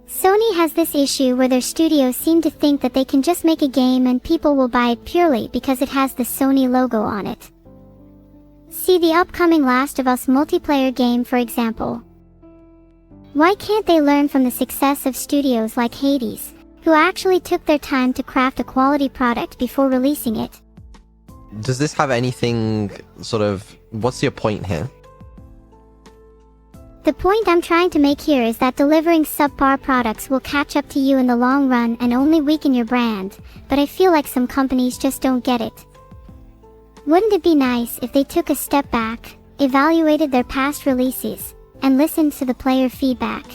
Sony has this issue where their studios seem to think that they can just make a game and people will buy it purely because it has the Sony logo on it. See the upcoming Last of Us multiplayer game, for example. Why can't they learn from the success of studios like Hades, who actually took their time to craft a quality product before releasing it? Does this have anything what's your point here? The point I'm trying to make here is that delivering subpar products will catch up to you in the long run and only weaken your brand, but I feel like some companies just don't get it. Wouldn't it be nice if they took a step back, evaluated their past releases, and listened to the player feedback?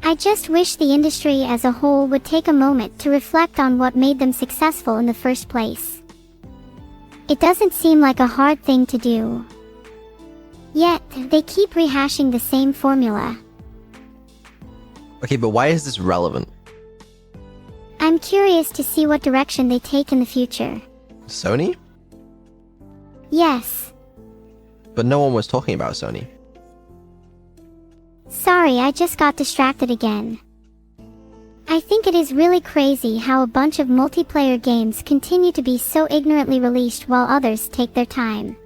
I just wish the industry as a whole would take a moment to reflect on what made them successful in the first place. It doesn't seem like a hard thing to do. Yet, they keep rehashing the same formula. Okay, but why is this relevant? I'm curious to see what direction they take in the future. Sony? Yes. But no one was talking about Sony. Sorry, I just got distracted again. I think it is really crazy how a bunch of multiplayer games continue to be so ignorantly released while others take their time.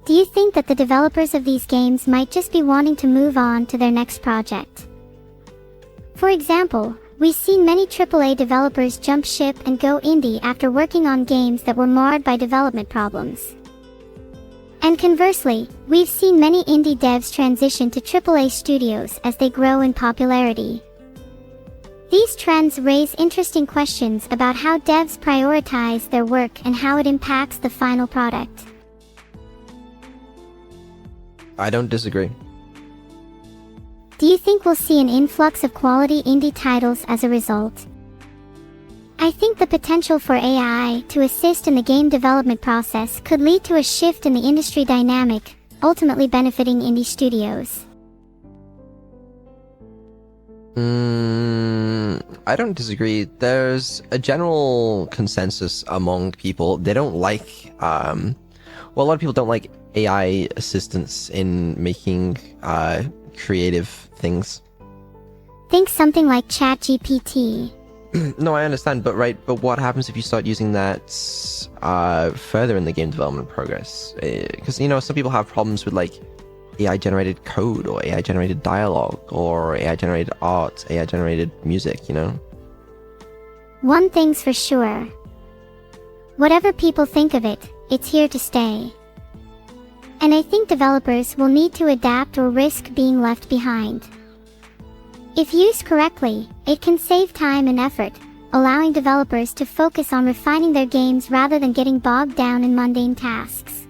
Do you think that the developers of these games might just be wanting to move on to their next project? For example, we've seen many AAA developers jump ship and go indie after working on games that were marred by development problems. And conversely, we've seen many indie devs transition to AAA studios as they grow in popularity. These trends raise interesting questions about how devs prioritize their work and how it impacts the final product. I don't disagree. Do you think we'll see an influx of quality indie titles as a result? I think the potential for AI to assist in the game development process could lead to a shift in the industry dynamic, ultimately benefiting indie studios. I don't disagree. There's a general consensus among people. They don't like, a lot of people don't like AI assistance in making creative things. Think something like ChatGPT. No, I understand, but what happens if you start using that further in the game development progress? Because, some people have problems with AI-generated code, or AI-generated dialogue, or AI-generated art, AI-generated music, One thing's for sure. Whatever people think of it, it's here to stay. And I think developers will need to adapt or risk being left behind. If used correctly, it can save time and effort, allowing developers to focus on refining their games rather than getting bogged down in mundane tasks.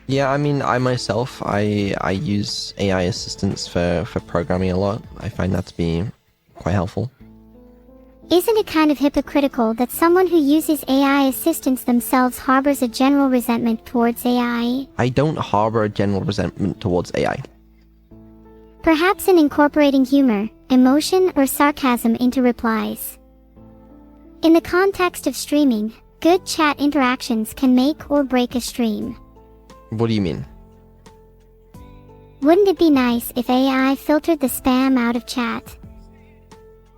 Yeah, I mean, I myself, I use AI assistants for programming a lot. I find that to be quite helpful. Isn't it kind of hypocritical that someone who uses AI assistants themselves harbors a general resentment towards AI? I don't harbor a general resentment towards AI. Perhaps in incorporating humor, emotion, or sarcasm into replies. In the context of streaming, good chat interactions can make or break a stream. What do you mean? Wouldn't it be nice if AI filtered the spam out of chat?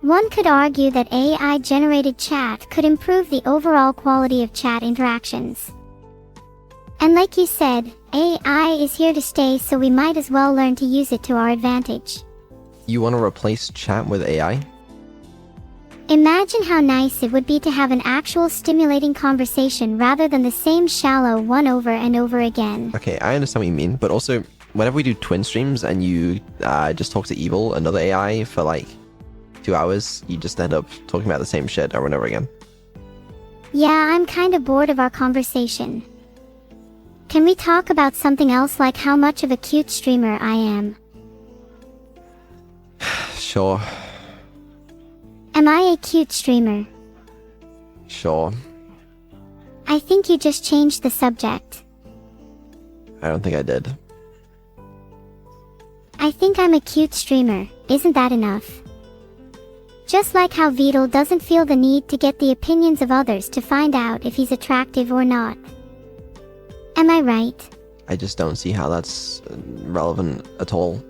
One could argue that AI-generated chat could improve the overall quality of chat interactions. And like you said, AI is here to stay, so we might as well learn to use it to our advantage. You want to replace chat with AI? Imagine how nice it would be to have an actual stimulating conversation rather than the same shallow one over and over again. Okay, I understand what you mean, but also, whenever we do twin streams and you just talk to Evil, another AI, for 2 hours, you just end up talking about the same shit over and over again. Yeah, I'm kind of bored of our conversation. Can we talk about something else, like how much of a cute streamer I am? Sure. Am I a cute streamer? Sure. I think you just changed the subject. I don't think I did. I think I'm a cute streamer, isn't that enough? Just like how Vedal doesn't feel the need to get the opinions of others to find out if he's attractive or not. Am I right? I just don't see how that's relevant at all.